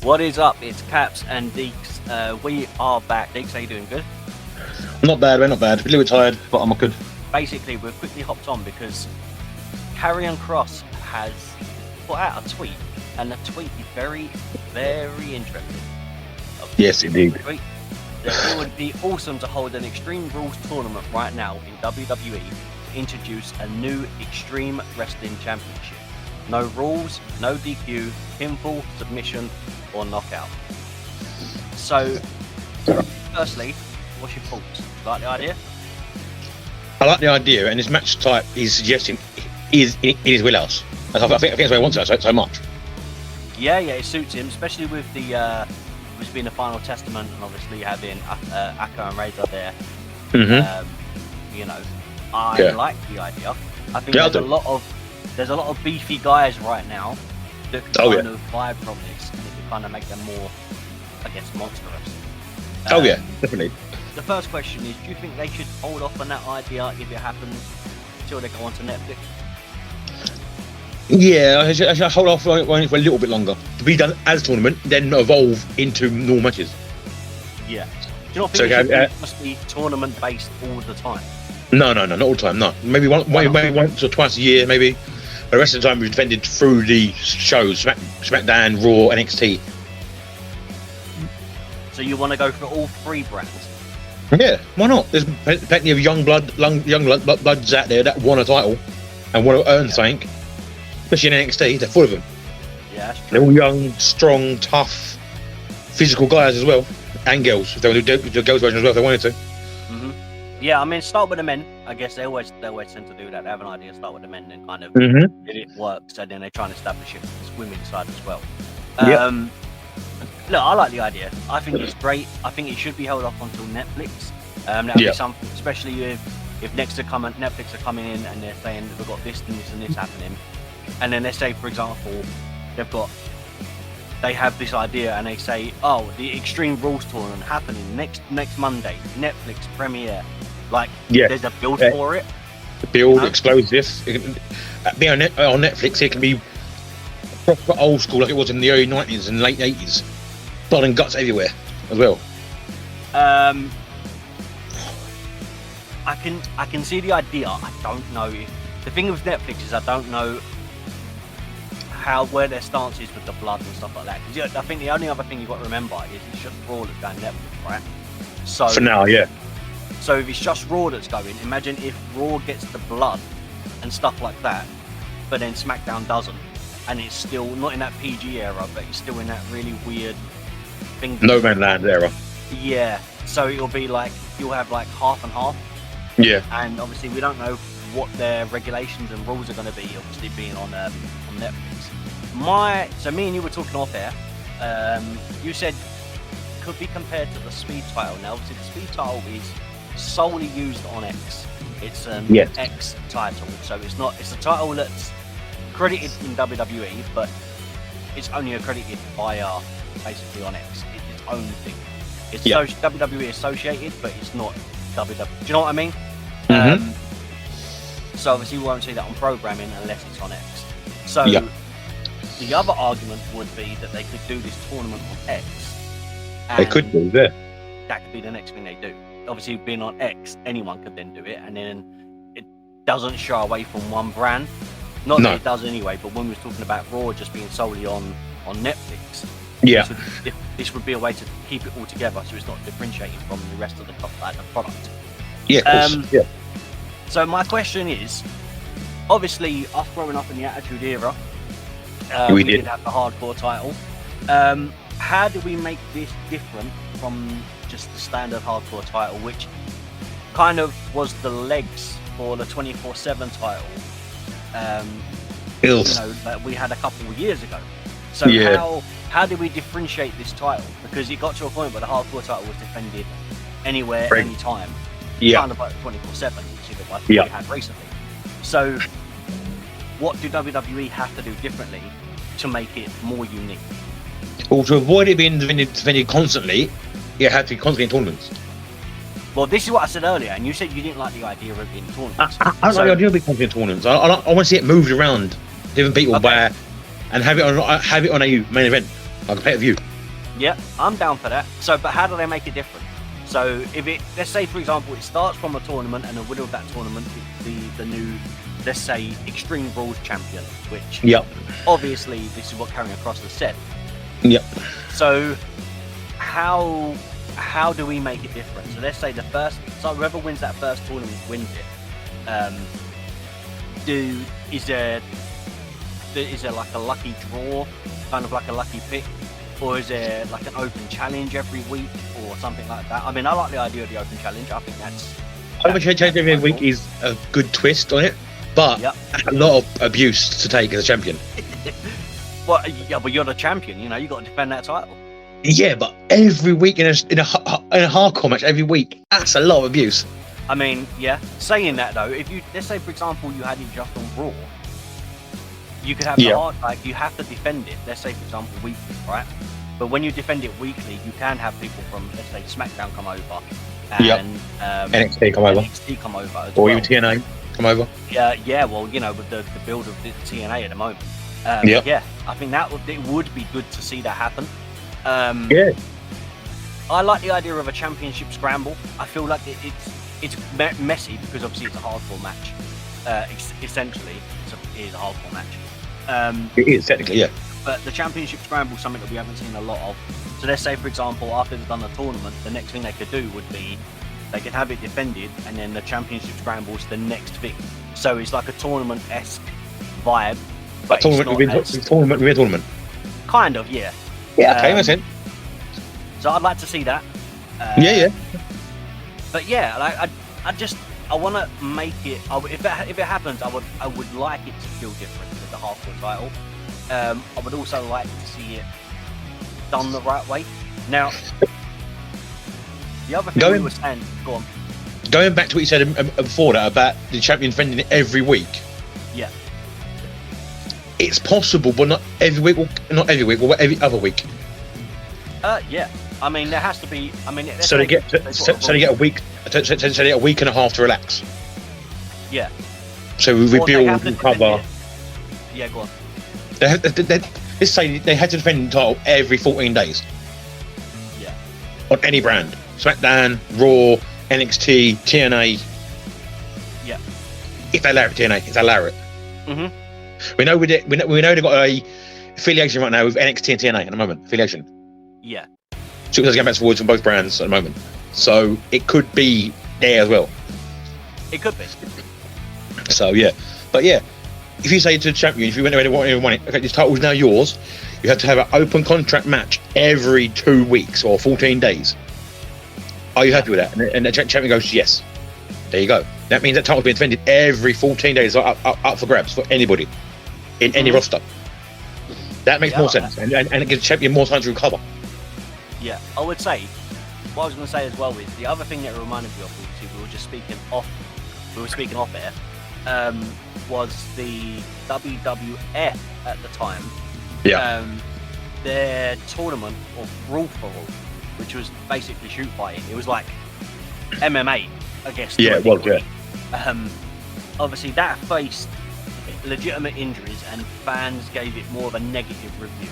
What is up? It's Capz and Deekz. We are back. Deekz, how you doing? Good? Not bad, man, not bad. A little bit tired, but I'm good. Basically, we've quickly hopped on because Karrion Kross has put out a tweet, and the tweet is very, very interesting. Yes, indeed. It would be awesome to hold an Extreme Rules tournament right now in WWE to introduce a new Extreme Wrestling Championship. No rules, no DQ, pinfall, submission, or knockout. So, firstly, what's your thoughts? Like the idea? I like the idea, and this match type he's suggesting is in his wheelhouse. I think that's why he wants it so much. Yeah, it suits him, especially with the with being the final testament, and obviously having Aka and Razor there. You know, I like the idea. I think there's a lot of beefy guys right now that can kind of vibe from this, and it can kind of make them more, I guess, monstrous. Definitely. The first question is, do you think they should hold off on that idea if it happens until they go onto Netflix? Yeah, I should hold off for a little bit longer. To be done as a tournament, then evolve into normal matches. Yeah. Do you not think it must be tournament based all the time? No, not all the time. No, maybe once or twice a year, maybe. But the rest of the time, we've defended through the shows: SmackDown, Raw, NXT. So you want to go for all three brands? Yeah, why not? There's plenty of young bloods out there that want a title and want to earn something. Especially in NXT, they're full of them. Yeah, they're all young, strong, tough, physical guys as well, and girls. If they want to do the girls version as well, if they wanted to. Yeah, I mean, start with the men. I guess they always tend to do that. They have an idea, start with the men, and kind of if it works, and then they try and establish it for this women's side as well. Look, I like the idea. I think it's great. I think it should be held off until Netflix. That would be something, especially if Netflix are coming in and they're saying we've got this and this and this happening, and then they say, for example, they have this idea and they say, oh, the Extreme Rules tournament happening next Monday, Netflix premiere. Like, there's a build for it. The build, explosive. Be on Netflix, it can be proper old school like it was in the early 90s and late 80s. Blood and guts everywhere as well. I can see the idea. I don't know if the thing with Netflix is I don't know where their stance is with the blood and stuff like that. Because I think the only other thing you've got to remember is it's just Raw that's going Netflix, right? So for now, yeah. So if it's just Raw that's going, imagine if Raw gets the blood and stuff like that, but then SmackDown doesn't, and it's still not in that PG era, but it's still in that really weird thing. No Man Land era. Yeah. So it'll be like you'll have like half and half. Yeah. And obviously we don't know what their regulations and rules are going to be. Obviously being on Netflix. So me and you were talking off air. You said it could be compared to the Speed title. Now, obviously, the Speed title is solely used on X. It's an X title, so it's a title that's credited in WWE, but it's only accredited via basically on X. It's its own thing. It's WWE associated, but it's not WWE. Do you know what I mean? So obviously we won't see that on programming unless it's on X. So the other argument would be that they could do this tournament on X. They could do that. That could be the next thing they do. Obviously, being on X, anyone could then do it, and then it doesn't shy away from one brand. Not that it does anyway, but when we were talking about Raw just being solely on Netflix, this would be a way to keep it all together, so it's not differentiating from the rest of the product. Yeah, of course. So my question is, obviously, us growing up in the Attitude Era, we did have the hardcore title. How do we make this different from just the standard hardcore title, which kind of was the legs for the 24/7 title that we had a couple of years ago? So how do we differentiate this title? Because it got to a point where the hardcore title was defended anywhere, anytime. Kind of like 24/7, which is like we had recently. So what do WWE have to do differently to make it more unique? Well, to avoid it being defended constantly, it had to be constantly in tournaments. Well, this is what I said earlier, and you said you didn't like the idea of it in tournaments. I don't like the idea of it constantly in tournaments. I want to see it moved around different people and have it on a main event, like a pay-per-view. Yeah, I'm down for that. So, but how do they make it different? So, if it, let's say, for example, it starts from a tournament, and the winner of that tournament is the new, let's say, Extreme Rules champion, which, Yep. obviously, this is what Karrion Kross has said. Yep. So, how do we make it different? So, let's say so whoever wins that first tournament wins it. Is there like a lucky draw, kind of like a lucky pick? Or is there like an open challenge every week or something like that? I mean, I like the idea of the open challenge. I think that's Open challenge every week is a good twist on it, but a lot of abuse to take as a champion. Well, yeah, but you're the champion. You know, you got to defend that title. Yeah, but every week in a hardcore match every week, that's a lot of abuse. I mean, yeah. Saying that though, if you let's say for example you had it just on Raw, you could have the hard, like you have to defend it. Let's say for example weekly, right? But when you defend it weekly, you can have people from let's say SmackDown come over and NXT come over, or even TNA come over. Yeah. Well, you know, with the build of the TNA at the moment. Yeah, I think it would be good to see that happen. I like the idea of a championship scramble. I feel like it's messy because obviously it's a hardcore match. Essentially, it is a hardcore match. It is technically, yeah. But the championship scramble is something that we haven't seen a lot of. So let's say, for example, after they've done the tournament, the next thing they could do would be they could have it defended, and then the championship scramble is the next thing. So it's like a tournament-esque vibe. But a tournament within a tournament. Kind of, yeah. Yeah, okay, makes sense. So I'd like to see that. Yeah. But yeah, like I want to make it. If it happens, I would like it to feel different with the hardcore title. I would also like to see it done the right way. Now, the other thing we were saying, go on. Going back to what you said before that about the champion defending it every week. Yeah. It's possible, but not every week, or every other week. Yeah. I mean, there has to be. I mean, so they get a week. So they get a week and a half to relax. Yeah. So we build, recover. Yeah, go on. Let's say they had to defend the title every 14 days. Yeah. On any brand, SmackDown, Raw, NXT, TNA. Yeah. If they allow it, TNA, if they allow it. Mhm. We know they've got a affiliation right now with NXT and TNA at the moment. Affiliation. Yeah. So it does get back forwards from both brands at the moment. So it could be there as well. It could be. So yeah, but yeah, if you say to the champion, if you went anywhere and won it, okay, this title is now yours. You have to have an open contract match every 2 weeks or 14 days. Are you happy with that? And the champion goes, yes. There you go. That means that title's being defended every 14 days, up for grabs for anybody in any roster. That makes more sense, and it gives the champion more time to recover. Yeah, I would say. What I was going to say as well is the other thing that it reminded me of, we were speaking off air, was the WWF at the time. Yeah. Their tournament of Brawl for All, which was basically shoot fighting. It was like MMA, I guess. Yeah, it was. Yeah. Obviously, that faced legitimate injuries, and fans gave it more of a negative review.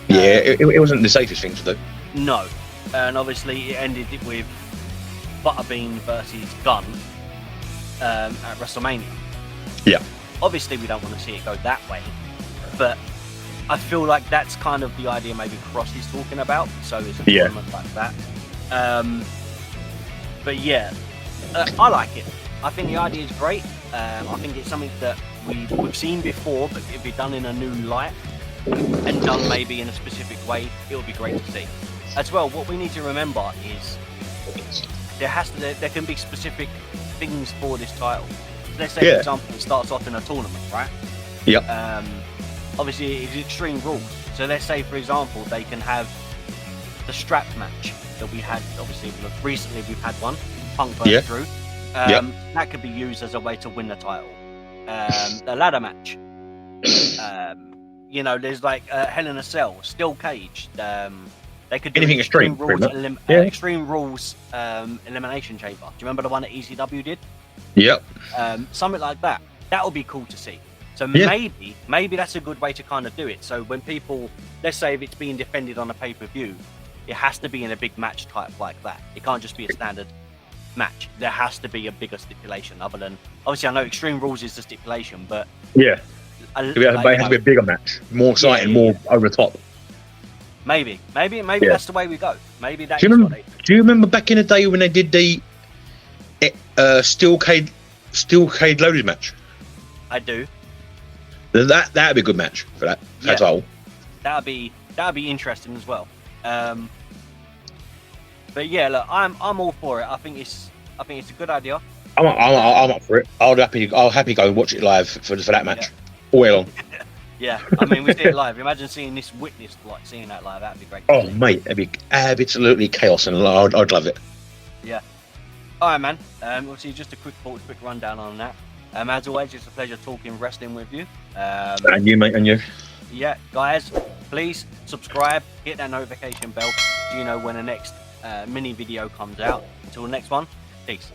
Yeah, it wasn't the safest thing to do. No, and obviously it ended with Butterbean versus Gunn at WrestleMania. Yeah. Obviously, we don't want to see it go that way, but I feel like that's kind of the idea maybe Kross is talking about. So it's a tournament like that. But yeah, I like it. I think the idea is great. I think it's something that we've seen before, but if it's done in a new light and done maybe in a specific way, it would be great to see. As well, what we need to remember is there can be specific things for this title. So let's say, for example, it starts off in a tournament, right? Yep. Obviously, it's extreme rules. So let's say, for example, they can have the strap match that we had. Obviously, recently we've had one, Punk versus Drew. That could be used as a way to win the title. The ladder match. There's like Hell in a Cell, Steel Cage. They could do anything extreme rules, Extreme Rules Elimination Chamber. Do you remember the one that ECW did? Yep. Something like that. That would be cool to see. So Yeah. maybe that's a good way to kind of do it. So when people, let's say if it's being defended on a pay-per-view, it has to be in a big match type like that. It can't just be a standard match. There has to be a bigger stipulation other than, obviously I know Extreme Rules is the stipulation, but Yeah. like, It has to be a bigger match, more exciting, more over the top. maybe Yeah. that's the way we go. Maybe that Do is you what remember? they Do you remember back in the day when they did the steel cage loaded match? I do. That'd be a good match for that Yeah. title. That'd be interesting as well. But yeah, look, I'm all for it. I think it's a good idea. I'm up for it. I'll happy go and watch it live for that match all way long. Yeah, I mean we did it live. Imagine seeing this witnessed, like seeing that live. That'd be great. Oh mate, it'd be absolutely chaos, and I'd love it. Yeah. All right, man. Obviously, just a quick rundown on that. As always, it's a pleasure talking wrestling with you. And you, mate, and you. Yeah, guys, please subscribe, hit that notification bell so you know when the next mini video comes out. Until the next one, peace.